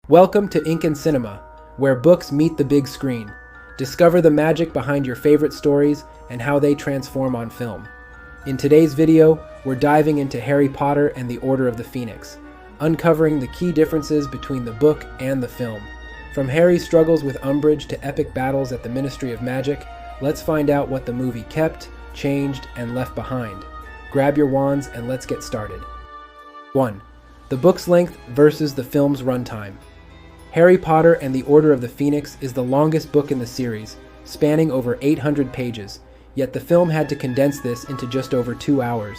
Welcome to Ink and Cinema, where books meet the big screen. Discover the magic behind your favorite stories and how they transform on film. In today's video, we're diving into Harry Potter and the Order of the Phoenix, uncovering the key differences between the book and the film. From Harry's struggles with Umbridge to epic battles at the Ministry of Magic, let's find out what the movie kept, changed, and left behind. Grab your wands and let's get started. 1. The book's length versus the film's runtime. Harry Potter and the Order of the Phoenix is the longest book in the series, spanning over 800 pages, yet the film had to condense this into just over 2 hours.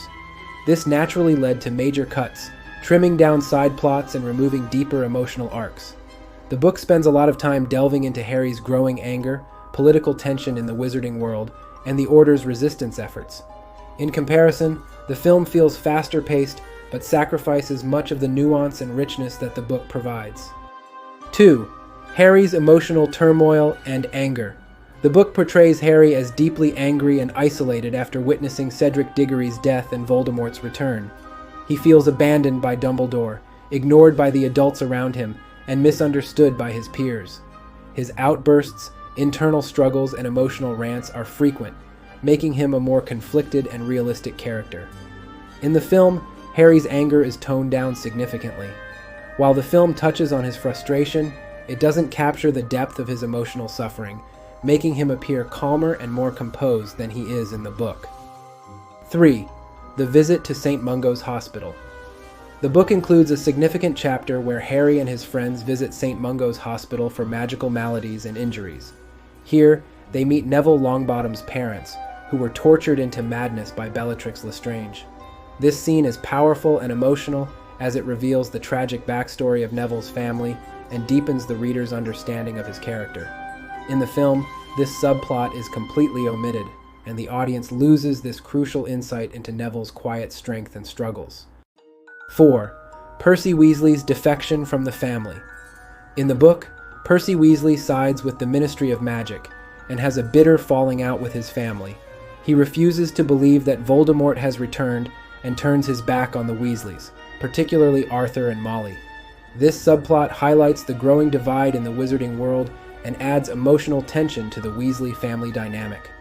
This naturally led to major cuts, trimming down side plots and removing deeper emotional arcs. The book spends a lot of time delving into Harry's growing anger, political tension in the wizarding world, and the Order's resistance efforts. In comparison, the film feels faster paced, but sacrifices much of the nuance and richness that the book provides. 2. Harry's emotional turmoil and anger. The book portrays Harry as deeply angry and isolated after witnessing Cedric Diggory's death and Voldemort's return. He feels abandoned by Dumbledore, ignored by the adults around him, and misunderstood by his peers. His outbursts, internal struggles, and emotional rants are frequent, making him a more conflicted and realistic character. In the film, Harry's anger is toned down significantly. While the film touches on his frustration, it doesn't capture the depth of his emotional suffering, making him appear calmer and more composed than he is in the book. 3. The visit to St. Mungo's Hospital. The book includes a significant chapter where Harry and his friends visit St. Mungo's Hospital for magical maladies and injuries. Here, they meet Neville Longbottom's parents, who were tortured into madness by Bellatrix Lestrange. This scene is powerful and emotional, as it reveals the tragic backstory of Neville's family and deepens the reader's understanding of his character. In the film, this subplot is completely omitted, and the audience loses this crucial insight into Neville's quiet strength and struggles. 4. Percy Weasley's defection from the family. In the book, Percy Weasley sides with the Ministry of Magic and has a bitter falling out with his family. He refuses to believe that Voldemort has returned and turns his back on the Weasleys, particularly Arthur and Molly. This subplot highlights the growing divide in the wizarding world and adds emotional tension to the Weasley family dynamic.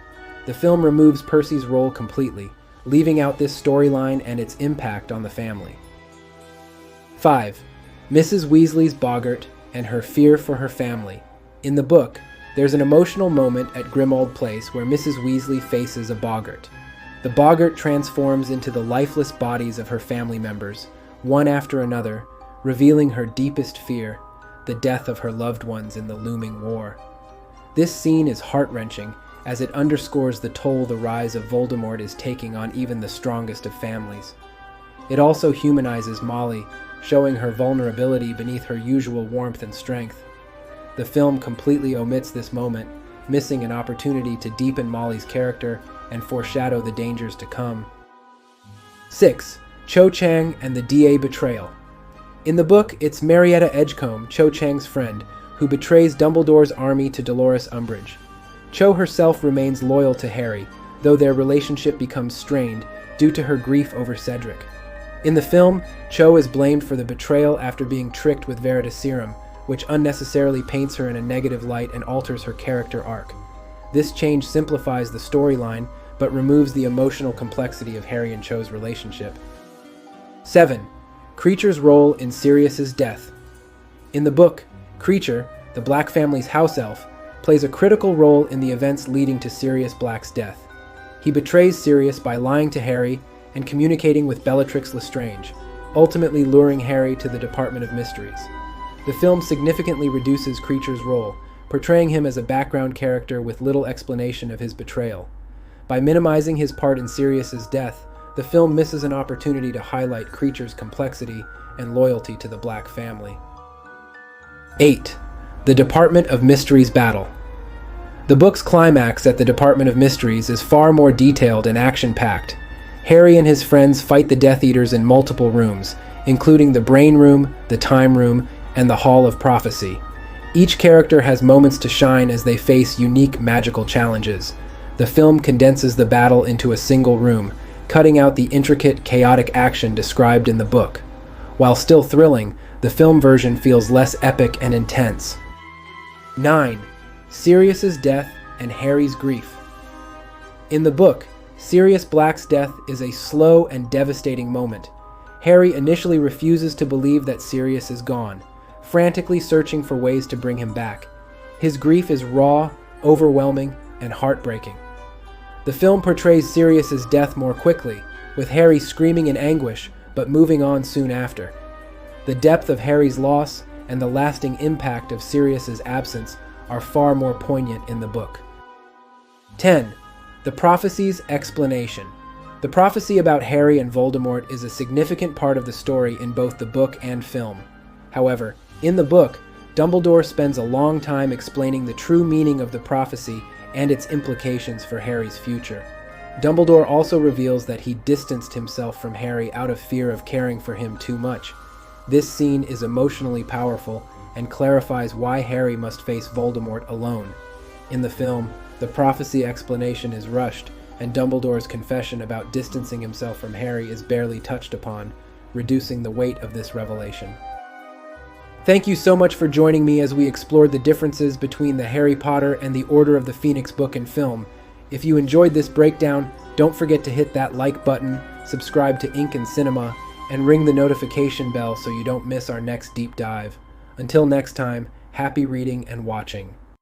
The film removes Percy's role completely, leaving out this storyline and its impact on the family. 5. Mrs. Weasley's boggart and her fear for her family. In the book, there's an emotional moment at Grimmauld Place where Mrs. Weasley faces a boggart. The boggart transforms into the lifeless bodies of her family members, one after another, revealing her deepest fear, the death of her loved ones in the looming war. This scene is heart-wrenching, as it underscores the toll the rise of Voldemort is taking on even the strongest of families. It also humanizes Molly, showing her vulnerability beneath her usual warmth and strength. The film completely omits this moment, missing an opportunity to deepen Molly's character and foreshadow the dangers to come. 6. Cho Chang and the DA betrayal. In the book, it's Marietta Edgecombe, Cho Chang's friend, who betrays Dumbledore's army to Dolores Umbridge. Cho herself remains loyal to Harry, though their relationship becomes strained due to her grief over Cedric. In the film, Cho is blamed for the betrayal after being tricked with Veritaserum, which unnecessarily paints her in a negative light and alters her character arc. This change simplifies the storyline, but removes the emotional complexity of Harry and Cho's relationship. 7. Kreacher's role in Sirius's death. In the book, Kreacher, the Black family's house elf, plays a critical role in the events leading to Sirius Black's death. He betrays Sirius by lying to Harry and communicating with Bellatrix Lestrange, ultimately luring Harry to the Department of Mysteries. The film significantly reduces Kreacher's role, portraying him as a background character with little explanation of his betrayal. By minimizing his part in Sirius's death, the film misses an opportunity to highlight Kreacher's complexity and loyalty to the Black family. 8. The Department of Mysteries battle. The book's climax at the Department of Mysteries is far more detailed and action-packed. Harry and his friends fight the Death Eaters in multiple rooms, including the Brain Room, the Time Room, and the Hall of Prophecy. Each character has moments to shine as they face unique magical challenges. The film condenses the battle into a single room, cutting out the intricate, chaotic action described in the book. While still thrilling, the film version feels less epic and intense. 9. Sirius's death and Harry's grief. In the book, Sirius Black's death is a slow and devastating moment. Harry initially refuses to believe that Sirius is gone, frantically searching for ways to bring him back. His grief is raw, overwhelming, and heartbreaking. The film portrays Sirius's death more quickly, with Harry screaming in anguish but moving on soon after. The depth of Harry's loss and the lasting impact of Sirius's absence are far more poignant in the book. 10. The prophecy's explanation. The prophecy about Harry and Voldemort is a significant part of the story in both the book and film. However, in the book, Dumbledore spends a long time explaining the true meaning of the prophecy and its implications for Harry's future. Dumbledore also reveals that he distanced himself from Harry out of fear of caring for him too much. This scene is emotionally powerful and clarifies why Harry must face Voldemort alone. In the film, the prophecy explanation is rushed, and Dumbledore's confession about distancing himself from Harry is barely touched upon, reducing the weight of this revelation. Thank you so much for joining me as we explored the differences between the Harry Potter and the Order of the Phoenix book and film. If you enjoyed this breakdown, don't forget to hit that like button, subscribe to Ink and Cinema, and ring the notification bell so you don't miss our next deep dive. Until next time, happy reading and watching.